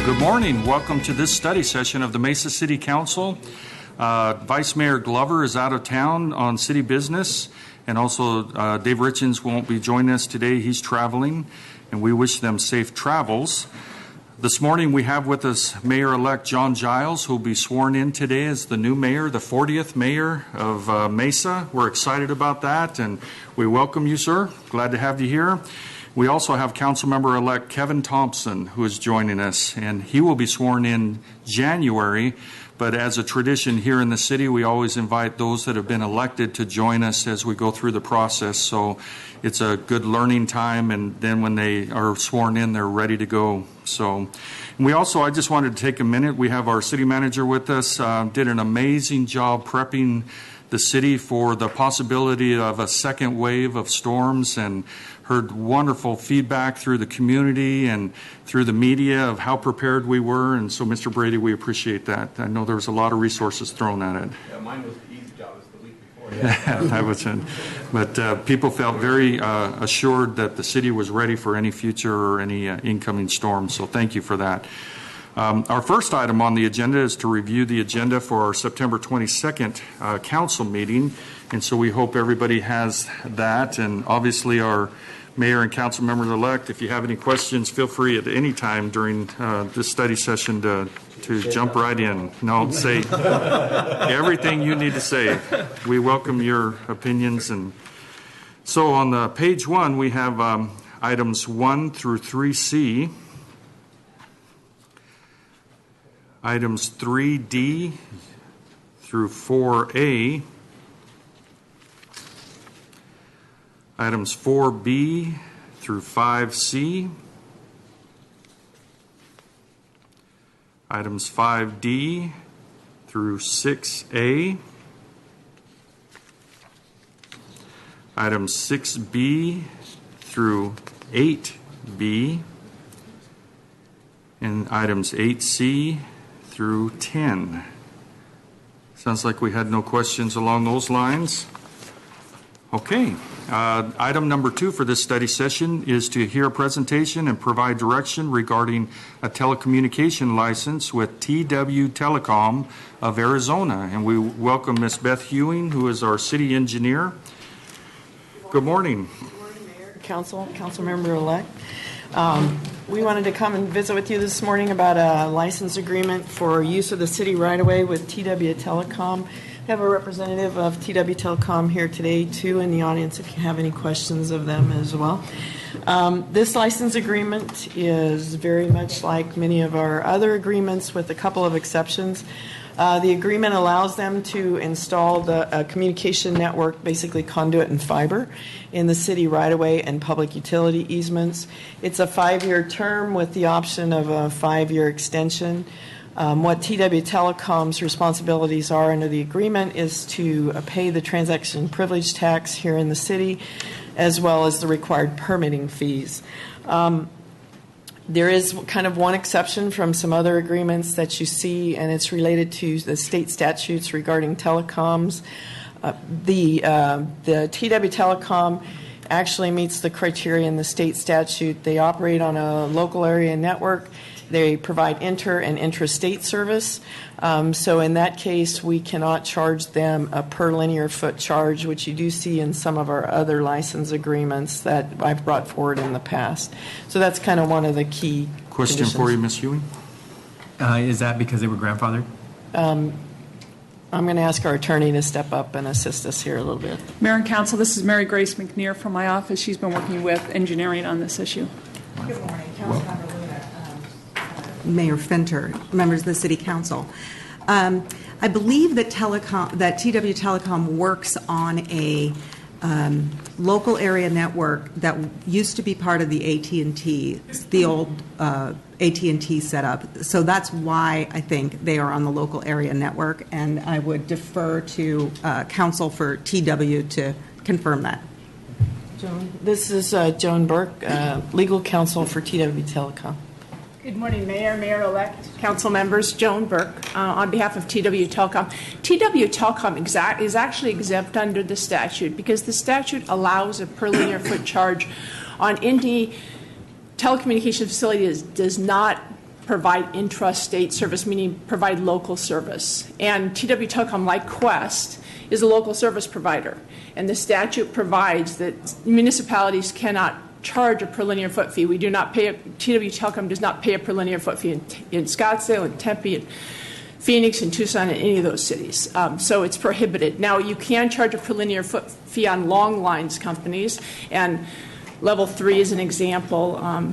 Good morning. Welcome to this study session of the Mesa City Council. Vice Mayor Glover is out of town on city business, and also Dave Richens won't be joining us today. He's traveling, and we wish them safe travels. This morning we have with us Mayor-elect John Giles, who will be sworn in today as the new mayor, the 40th mayor of Mesa. We're excited about that, and we welcome you, sir. Glad to have you here. We also have Councilmember-elect Kevin Thompson, who is joining us, and he will be sworn in January. But as a tradition here in the city, we always invite those that have been elected to join us as we go through the process. So it's a good learning time, and then when they are sworn in, they're ready to go. So I just wanted to take a minute. We have our city manager with us, did an amazing job prepping the city for the possibility of a second wave of storms, and heard wonderful feedback through the community and through the media of how prepared we were. And so, Mr. Brady, we appreciate that. I know there was a lot of resources thrown at it. Yeah, mine was the easy job. It was the week before. Yeah, I was in. But people felt very assured that the city was ready for any future or any incoming storms. So thank you for that. Our first item on the agenda is to review the agenda for our September 22nd council meeting. And so we hope everybody has that. And obviously our mayor and council members elect, if you have any questions, feel free at any time during this study session to jump right in. No, say everything you need to say. We welcome your opinions. And so on the page 1, we have items 1 through 3C. Items 3D through 4A, items 4B through 5C, items 5D through 6A, items 6B through 8B, and items 8C through 10. Sounds like we had no questions along those lines. Okay. Item number 2 for this study session is to hear a presentation and provide direction regarding a telecommunication license with TW Telecom of Arizona. And we welcome Ms. Beth Hewing, who is our city engineer. Good morning. Good morning, Mayor, Council member-elect. We wanted to come and visit with you this morning about a license agreement for use of the city right-of-way with TW Telecom. We have a representative of TW Telecom here today, too, in the audience, if you have any questions of them as well. This license agreement is very much like many of our other agreements, with a couple of exceptions. The agreement allows them to install the communication network, basically conduit and fiber, in the city right-of-way and public utility easements. It's a 5-year term with the option of a 5-year extension. What TW Telecom's responsibilities are under the agreement is to pay the transaction privilege tax here in the city, as well as the required permitting fees. There is kind of one exception from some other agreements that you see, and it's related to the state statutes regarding telecoms. The TW Telecom actually meets the criteria in the state statute. They operate on a local area network. They provide inter- and intrastate service. So in that case, we cannot charge them a per linear foot charge, which you do see in some of our other license agreements that I've brought forward in the past. So that's kind of one of the key Question conditions. for you, Ms. Hewing. Is that because they were grandfathered? I'm going to ask our attorney to step up and assist us here a little bit. Mayor and Council, this is Mary Grace McNear from my office. She's been working with engineering on this issue. Good morning, Councilmember Luna, Mayor Fenter, members of the City Council. I believe that TW Telecom works on a local area network that used to be part of the AT&T, the old AT&T setup. So that's why I think they are on the local area network, and I would defer to counsel for TW to confirm that. Joan, this is Joan Burke, legal counsel for TW Telecom. Good morning, Mayor, Mayor-elect, council members. Joan Burke on behalf of TW Telecom. TW Telecom is actually exempt under the statute because the statute allows a per linear foot charge on any telecommunication facility that does not provide intrastate service, meaning provide local service. And TW Telecom, like Quest, is a local service provider. And the statute provides that municipalities cannot charge a per linear foot fee. We do not pay, TW Telecom does not pay a per linear foot fee in Scottsdale, in Tempe, in Phoenix, and Tucson, in any of those cities. So it's prohibited. Now, you can charge a per linear foot fee on long lines companies, and Level 3 is an example.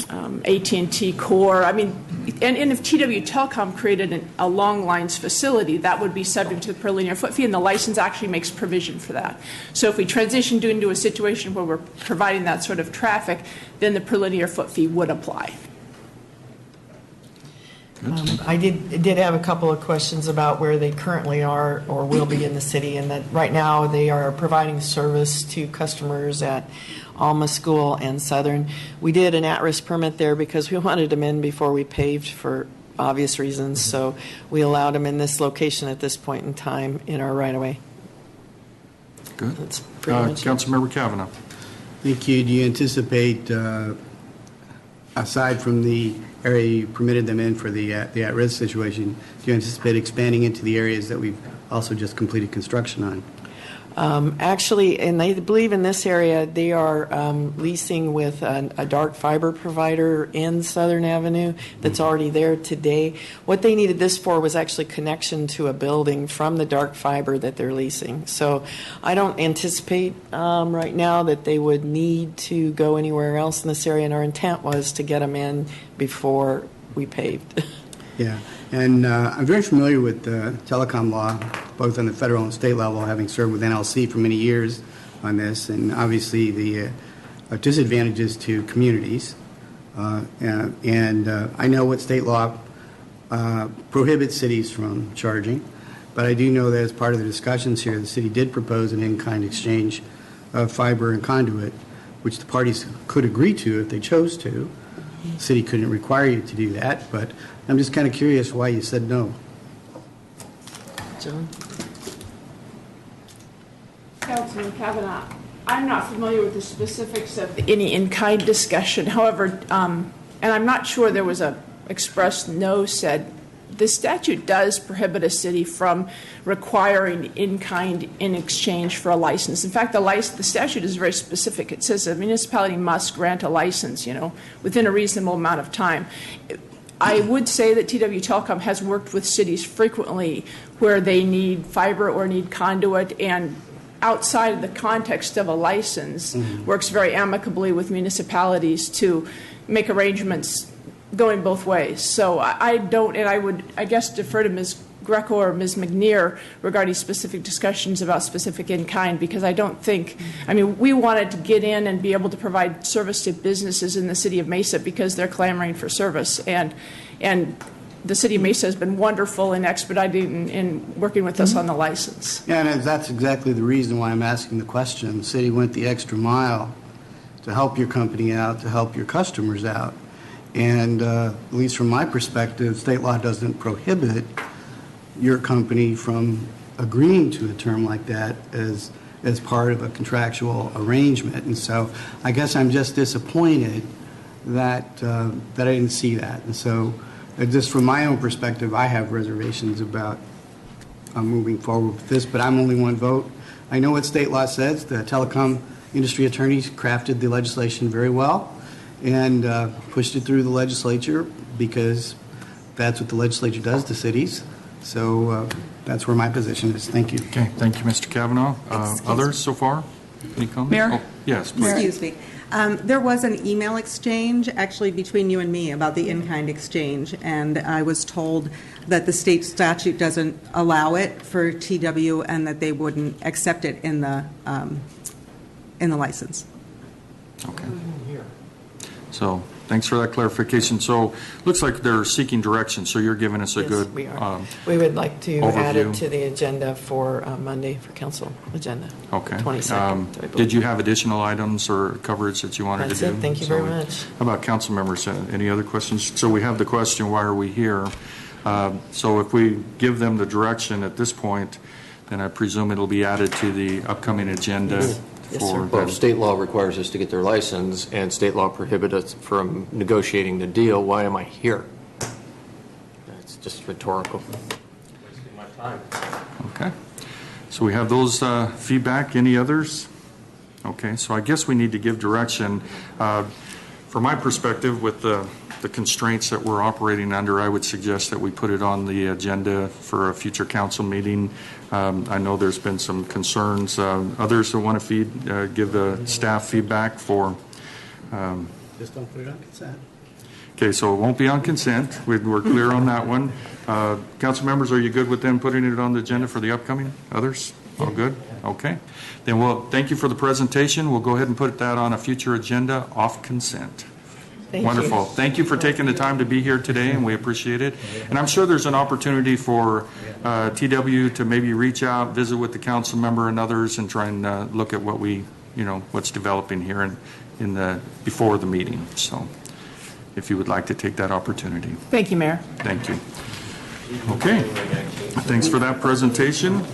AT&T Core. I mean, and if TW Telecom created a long lines facility, that would be subject to the per linear foot fee, and the license actually makes provision for that. So if we transitioned into a situation where we're providing that sort of traffic, then the per linear foot fee would apply. I did have a couple of questions about where they currently are or will be in the city, and that right now they are providing service to customers at Alma School and Southern. We did an at-risk permit there because we wanted them in before we paved for obvious reasons, so we allowed them in this location at this point in time in our right-of-way. Good. That's pretty much it. Councilmember Kavanaugh. Thank you. Do you anticipate, aside from the area you permitted them in for the at-risk situation, do you anticipate expanding into the areas that we've also just completed construction on? Actually, and I believe in this area, they are leasing with a dark fiber provider in Southern Avenue that's already there today. What they needed this for was actually connection to a building from the dark fiber that they're leasing. So I don't anticipate right now that they would need to go anywhere else in this area, and our intent was to get them in before we paved. Yeah, and I'm very familiar with the telecom law, both on the federal and state level, having served with NLC for many years on this, and obviously the disadvantages to communities. And I know what state law prohibits cities from charging, but I do know that as part of the discussions here, the city did propose an in-kind exchange of fiber and conduit, which the parties could agree to if they chose to. The city couldn't require you to do that, but I'm just kind of curious why you said no. John? Councilman Kavanaugh, I'm not familiar with the specifics of any in-kind discussion. However, and I'm not sure there was a expressed no said. The statute does prohibit a city from requiring in-kind in exchange for a license. In fact, the statute is very specific. It says a municipality must grant a license, within a reasonable amount of time. I would say that TW Telecom has worked with cities frequently where they need fiber or need conduit, and outside of the context of a license, works very amicably with municipalities to make arrangements going both ways. So I don't, and I would, I guess, defer to Ms. Greco or Ms. McNear regarding specific discussions about specific in-kind, because I don't think, we wanted to get in and be able to provide service to businesses in the city of Mesa because they're clamoring for service. And the city of Mesa has been wonderful in expediting in working with us on the license. Yeah, and that's exactly the reason why I'm asking the question. The city went the extra mile to help your company out, to help your customers out. And at least from my perspective, state law doesn't prohibit your company from agreeing to a term like that as part of a contractual arrangement. And so I guess I'm just disappointed that that I didn't see that. And so just from my own perspective, I have reservations about moving forward with this, but I'm only one vote. I know what state law says. The telecom industry attorneys crafted the legislation very well and pushed it through the legislature because that's what the legislature does to cities. So that's where my position is. Thank you. Okay, thank you, Mr. Kavanaugh. Others so far? Any comments? Mayor? Oh, yes, please. Excuse me. There was an email exchange actually between you and me about the in-kind exchange, and I was told that the state statute doesn't allow it for TW and that they wouldn't accept it in the license. Okay. So thanks for that clarification. So looks like they're seeking direction, so you're giving us a Yes, good we are. We would like to add overview. it to the agenda for Monday for council agenda. Okay. 22nd. I believe. Did you have additional items or coverage that you wanted That's to do? it. Thank you very much. How about council members? Any other questions? So we have the question, why are we here? So if we give them the direction at this point, then I presume it'll be added to the upcoming agenda. Yes, sir. Well, state law requires us to get their license, and state law prohibits us from negotiating the deal. Why am I here? It's just rhetorical. Wasting my time. Okay. So we have those feedback. Any others? Okay, so I guess we need to give direction. From my perspective, with the constraints that we're operating under, I would suggest that we put it on the agenda for a future council meeting. I know there's been some concerns. Others that want to give staff feedback for. Just don't put it on consent. Okay, so it won't be on consent. We're clear on that one. Council members, are you good with them putting it on the agenda for the upcoming? Others? All good? Okay. Then we'll thank you for the presentation. We'll go ahead and put that on a future agenda off consent. Thank you. Wonderful. Thank you for taking the time to be here today, and we appreciate it. And I'm sure there's an opportunity for TW to maybe reach out, visit with the council member and others, and try and look at what's developing here before the meeting. So, if you would like to take that opportunity. Thank you, Mayor. Thank you. Okay. Thanks for that presentation.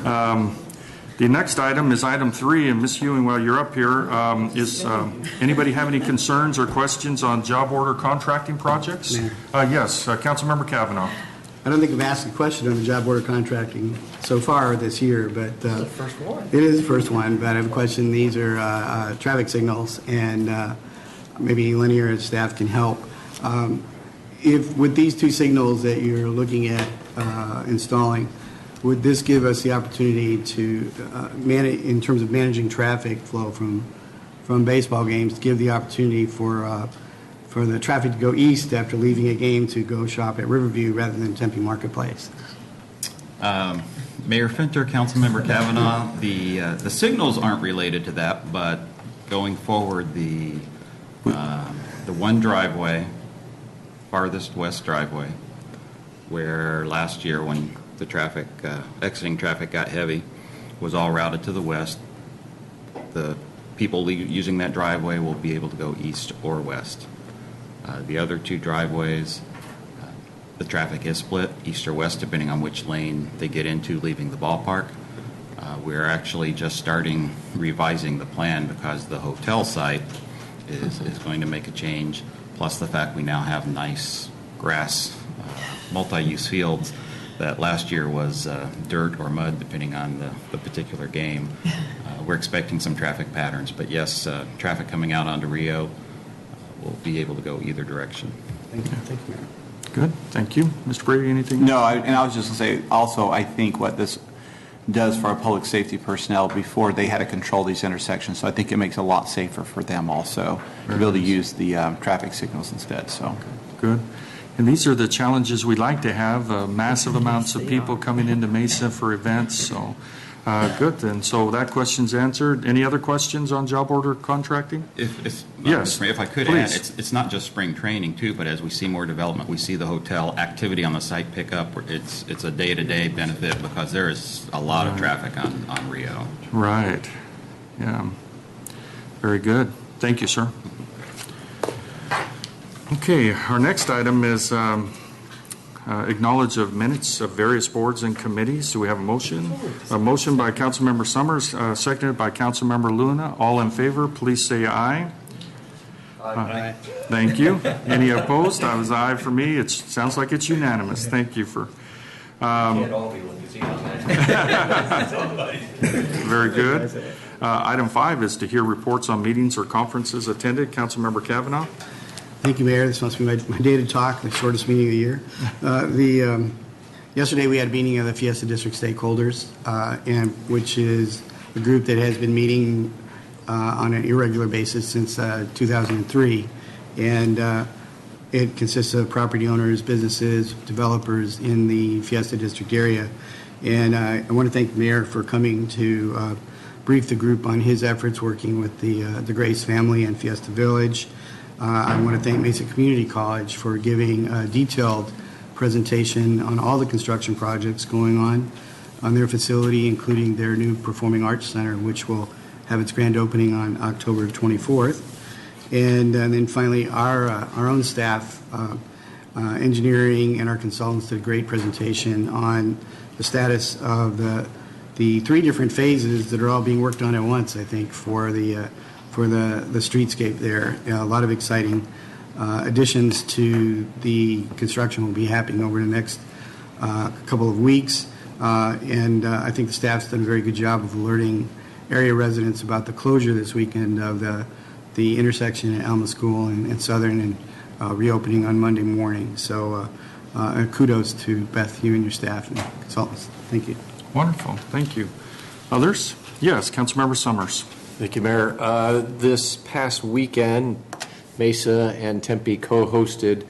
The next item is item 3, and Ms. Ewing, while you're up here, anybody have any concerns or questions on job order contracting projects? Mayor. Yes, Councilmember Kavanaugh. I don't think I've asked a question on the job order contracting so far this year, but it is the first one. But I have a question. These are traffic signals, and maybe Linear and staff can help. If with these 2 signals that you're looking at installing, would this give us the opportunity to manage, in terms of managing traffic flow from baseball games, to give the opportunity for the traffic to go east after leaving a game to go shop at Riverview rather than Tempe Marketplace? Mayor Finter, Councilmember Kavanaugh, the signals aren't related to that, but going forward, the one driveway, farthest west driveway, where last year when the traffic, exiting traffic got heavy, was all routed to the west. The people using that driveway will be able to go east or west. The other 2 driveways, the traffic is split east or west depending on which lane they get into leaving the ballpark. We're actually just starting revising the plan because the hotel site is going to make a change, plus the fact we now have nice grass, multi-use fields that last year was dirt or mud, depending on the particular game. We're expecting some traffic patterns, but yes, traffic coming out onto Rio will be able to go either direction. Thank you. Thank you, Mayor. Good. Thank you. Mr. Brady, anything? No, and I was just going to say, also, I think what this does for our public safety personnel, before they had to control these intersections, so I think it makes it a lot safer for them also to be able to use the traffic signals instead. So Good. And these are the challenges we like to have, massive amounts of people coming into Mesa for events. So, good. And so that question's answered. Any other questions on job order contracting? Yes, If I could please. add, it's not just spring training too, but as we see more development, we see the hotel activity on the site pick up. It's a day-to-day benefit because there is a lot of traffic on Rio. Right. Yeah. Very good. Thank you, sir. Okay, our next item is acknowledge of minutes of various boards and committees. Do we have a motion? A motion by Councilmember Summers, seconded by Councilmember Luna. All in favor, please say aye. Aye. Thank you. Any opposed? That was aye for me. It sounds like it's unanimous. Thank you for. can't all be when you see on that. Very good. Item 5 is to hear reports on meetings or conferences attended. Councilmember Kavanaugh. Thank you, Mayor. This must be my day to talk, the shortest meeting of the year. Yesterday, we had a meeting of the Fiesta District stakeholders, and which is a group that has been meeting on an irregular basis since 2003. And it consists of property owners, businesses, developers in the Fiesta District area. And I want to thank the Mayor for coming to brief the group on his efforts working with the Grace family and Fiesta Village. I want to thank Mesa Community College for giving a detailed presentation on all the construction projects going on their facility, including their new Performing Arts Center, which will have its grand opening on October 24th. And then finally, our own staff, engineering and our consultants did a great presentation on the status of the 3 different phases that are all being worked on at once, I think, for the streetscape there. A lot of exciting additions to the construction will be happening over the next couple of weeks. And I think the staff's done a very good job of alerting area residents about the closure this weekend of the intersection at Alma School and Southern, and reopening on Monday morning. So kudos to Beth, you and your staff and consultants. Thank you. Wonderful. Thank you. Others? Yes, Councilmember Summers. Thank you, Mayor. This past weekend, Mesa and Tempe co-hosted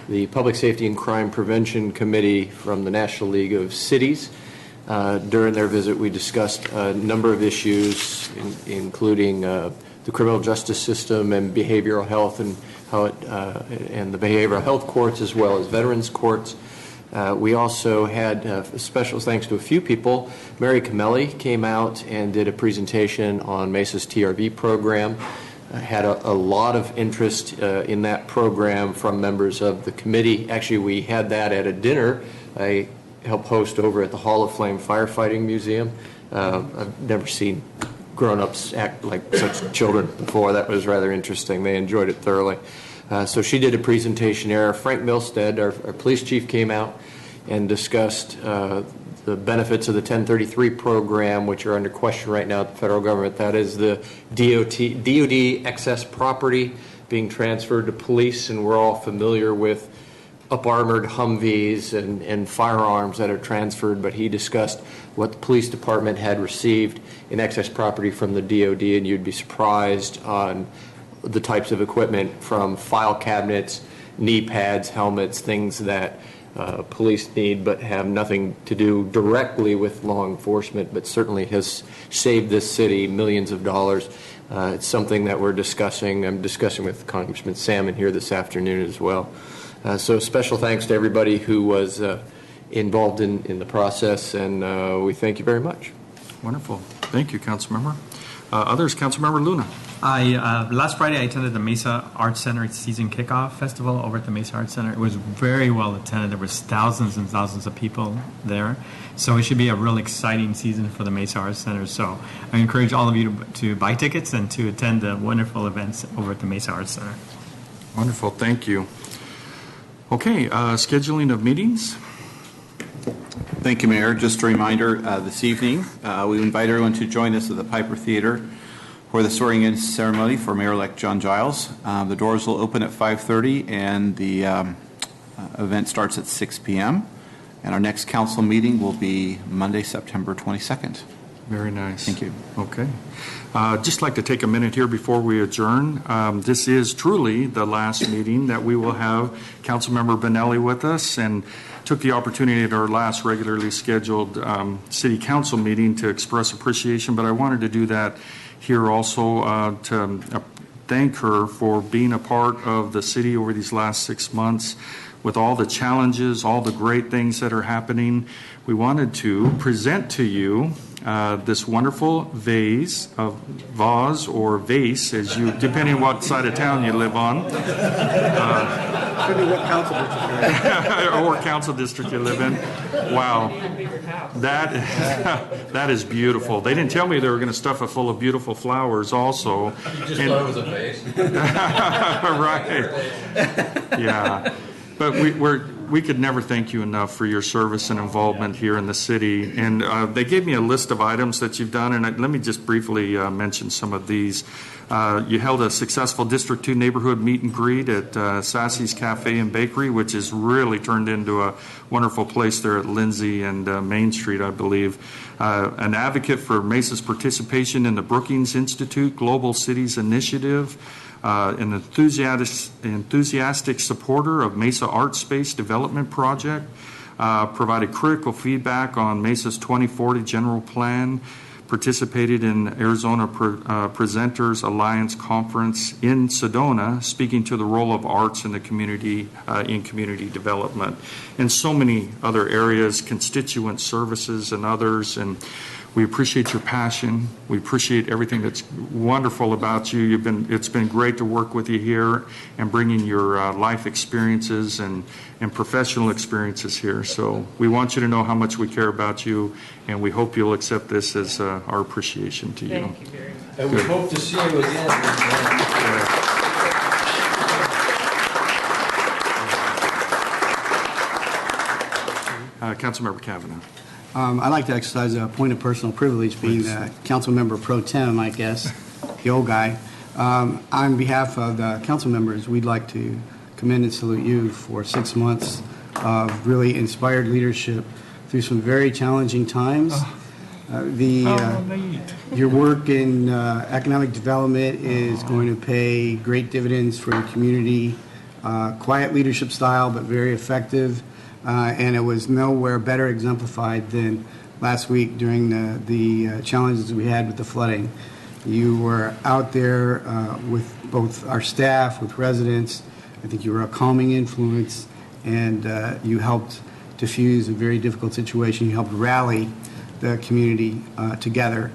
the Public Safety and Crime Prevention Committee from the National League of Cities. During their visit, we discussed a number of issues, including the criminal justice system and behavioral health, and how it and the behavioral health courts as well as veterans courts. We also had special thanks to a few people. Mary Camelli came out and did a presentation on Mesa's TRV program. Had a lot of interest in that program from members of the committee. Actually, we had that at a dinner I helped host over at the Hall of Flame Firefighting Museum. I've never seen grown-ups act like such children before. That was rather interesting. They enjoyed it thoroughly. So she did a presentation there. Frank Milstead, our police chief, came out and discussed the benefits of the 1033 program, which are under question right now at the federal government. That is the DOD excess property being transferred to police, and we're all familiar with up-armored Humvees and firearms that are transferred, but he discussed what the police department had received in excess property from the DOD, and you'd be surprised on the types of equipment, from file cabinets, knee pads, helmets, things that police need but have nothing to do directly with law enforcement, but certainly has saved this city millions of dollars. It's something that we're discussing. I'm discussing with Congressman Salmon here this afternoon as well. So special thanks to everybody who was involved in the process, and we thank you very much. Wonderful. Thank you, Councilmember. Others, Councilmember Luna. Last Friday, I attended the Mesa Arts Center season kickoff festival over at the Mesa Arts Center. It was very well attended. There was thousands and thousands of people there. So it should be a real exciting season for the Mesa Arts Center. So I encourage all of you to buy tickets and to attend the wonderful events over at the Mesa Arts Center. Wonderful. Thank you. Okay, scheduling of meetings. Thank you, Mayor. Just a reminder, this evening, we invite everyone to join us at the Piper Theater for the swearing-in ceremony for Mayor-elect John Giles. The doors will open at 5:30, and the event starts at 6 p.m. And our next council meeting will be Monday, September 22nd. Very nice. Thank you. Okay. Just like to take a minute here before we adjourn. This is truly the last meeting that we will have Councilmember Benelli with us, and took the opportunity at our last regularly scheduled city council meeting to express appreciation, but I wanted to do that here also to thank her for being a part of the city over these last 6 months with all the challenges, all the great things that are happening. We wanted to present to you this wonderful vase, or vase, as you, depending on what side of town you live on. Or council district you live in. Wow. That is beautiful. They didn't tell me they were going to stuff it full of beautiful flowers also. You just thought it was a vase? Right. Yeah. But we could never thank you enough for your service and involvement here in the city. And they gave me a list of items that you've done, and let me just briefly mention some of these. You held a successful District 2 neighborhood meet and greet at Sassy's Cafe and Bakery, which has really turned into a wonderful place there at Lindsay and Main Street, I believe. An advocate for Mesa's participation in the Brookings Institute Global Cities Initiative. An enthusiastic supporter of Mesa Art Space Development Project, provided critical feedback on Mesa's 2040 General Plan, participated in Arizona Presenters Alliance Conference in Sedona, speaking to the role of arts in the community, in community development, and so many other areas, constituent services and others. And we appreciate your passion. We appreciate everything that's wonderful about you. It's been great to work with you here and bringing your life experiences and professional experiences here. So we want you to know how much we care about you, and we hope you'll accept this as our appreciation to you. Thank you very much. And we hope to see you again. Councilmember Kavanaugh. I'd like to exercise a point of personal privilege, being the council member pro tem, I guess, the old guy. On behalf of the council members, we'd like to commend and salute you for 6 months of really inspired leadership through some very challenging times. Your work in economic development is going to pay great dividends for the community. Quiet leadership style, but very effective. And it was nowhere better exemplified than last week during the challenges we had with the flooding. You were out there with both our staff, with residents. I think you were a calming influence, and you helped diffuse a very difficult situation. You helped rally the community together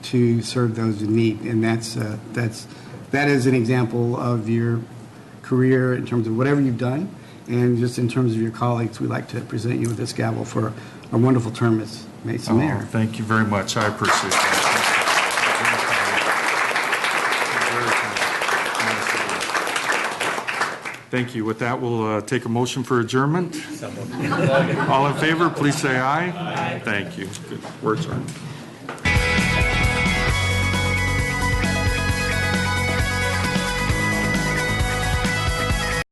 to serve those in need, and that is an example of your career in terms of whatever you've done, and just in terms of your colleagues. We'd like to present you with this gavel for a wonderful term as Mesa Mayor. Thank you very much. I appreciate that. Thank you. With that, we'll take a motion for adjournment. All in favor, please say aye. Aye. Thank you. Good. We're adjourned.